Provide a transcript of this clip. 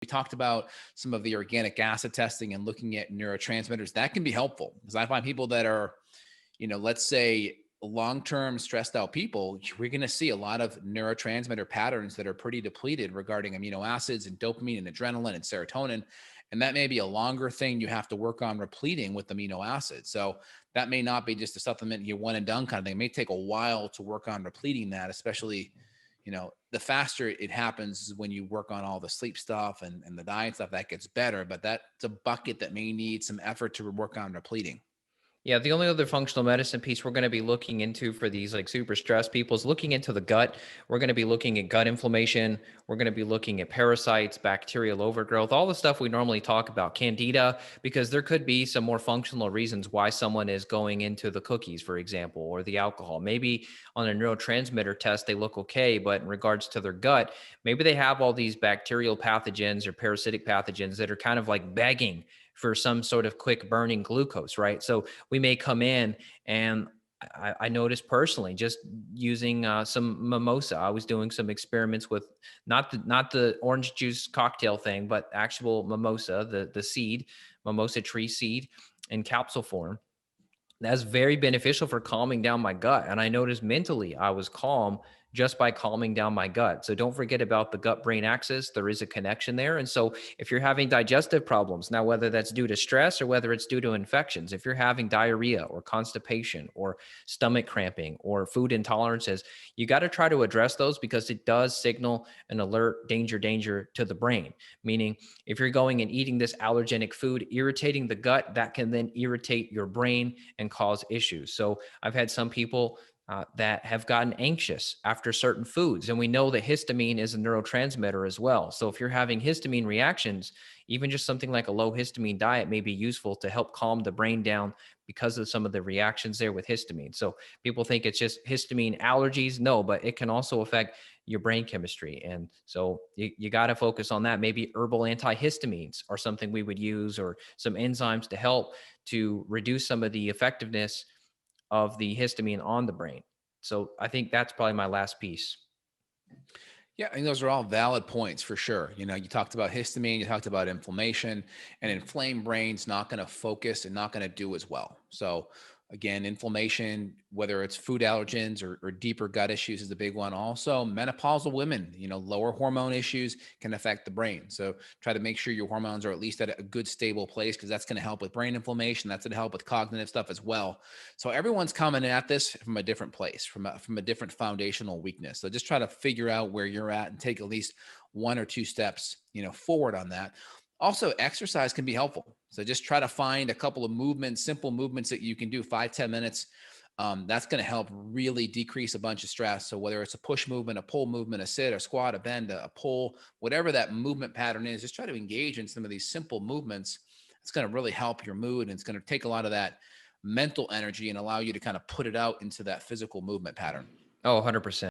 We talked about some of the organic acid testing and looking at neurotransmitters. That can be helpful because I find people that are, let's say long-term stressed out people, we're going to see a lot of neurotransmitter patterns that are pretty depleted regarding amino acids and dopamine and adrenaline and serotonin. And that may be a longer thing you have to work on repleting with amino acids. So that may not be just a supplement you one and done kind of thing. It may take a while to work on repleting that, especially, the faster it happens is when you work on all the sleep stuff and the diet stuff, that gets better. But that's a bucket that may need some effort to work on repleting. Yeah, the only other functional medicine piece we're going to be looking into for these like super stressed people is looking into the gut. We're going to be looking at gut inflammation. We're going to be looking at parasites, bacterial overgrowth, all the stuff we normally talk about, candida, because there could be some more functional reasons why someone is going into the cookies, for example, or the alcohol. Maybe on a neurotransmitter test, they look okay, but in regards to their gut, maybe they have all these bacterial pathogens or parasitic pathogens that are kind of like begging for some sort of quick burning glucose, right? So we may come in and I noticed personally just using some mimosa. I was doing some experiments with not the orange juice cocktail thing, but actual mimosa, the seed, mimosa tree seed in capsule form. That's very beneficial for calming down my gut. And I noticed mentally I was calm just by calming down my gut. So don't forget about the gut brain axis. There is a connection there. And so if you're having digestive problems, now whether that's due to stress or whether it's due to infections, if you're having diarrhea or constipation or stomach cramping or food intolerances, you got to try to address those because it does signal an alert danger to the brain. Meaning, if you're going and eating this allergenic food, irritating the gut, that can then irritate your brain and cause issues. So I've had some people that have gotten anxious after certain foods. And we know that histamine is a neurotransmitter as well. So if you're having histamine reactions, even just something like a low histamine diet may be useful to help calm the brain down because of some of the reactions there with histamine. So people think it's just histamine allergies. No, but it can also affect your brain chemistry. And so you got to focus on that. Maybe herbal antihistamines are something we would use, or some enzymes to help to reduce some of the effectiveness of the histamine on the brain. So I think that's probably my last piece. Yeah, I think those are all valid points for sure. You talked about histamine, you talked about inflammation, and inflamed brain's not going to focus and not going to do as well. So again, inflammation, whether it's food allergens or deeper gut issues is a big one. Also, menopausal women, lower hormone issues can affect the brain. So try to make sure your hormones are at least at a good stable place because that's going to help with brain inflammation. That's going to help with cognitive stuff as well. So everyone's coming at this from a different place, from a different foundational weakness. So just try to figure out where you're at and take at least one or two steps, forward on that. Also, exercise can be helpful. So just try to find a couple of movements, simple movements that you can do 5-10 minutes. That's going to help really decrease a bunch of stress. So whether it's a push movement, a pull movement, a sit, a squat, a bend, a pull, whatever that movement pattern is, just try to engage in some of these simple movements. It's going to really help your mood, and it's going to take a lot of that mental energy and allow you to kind of put it out into that physical movement pattern. Oh, 100%.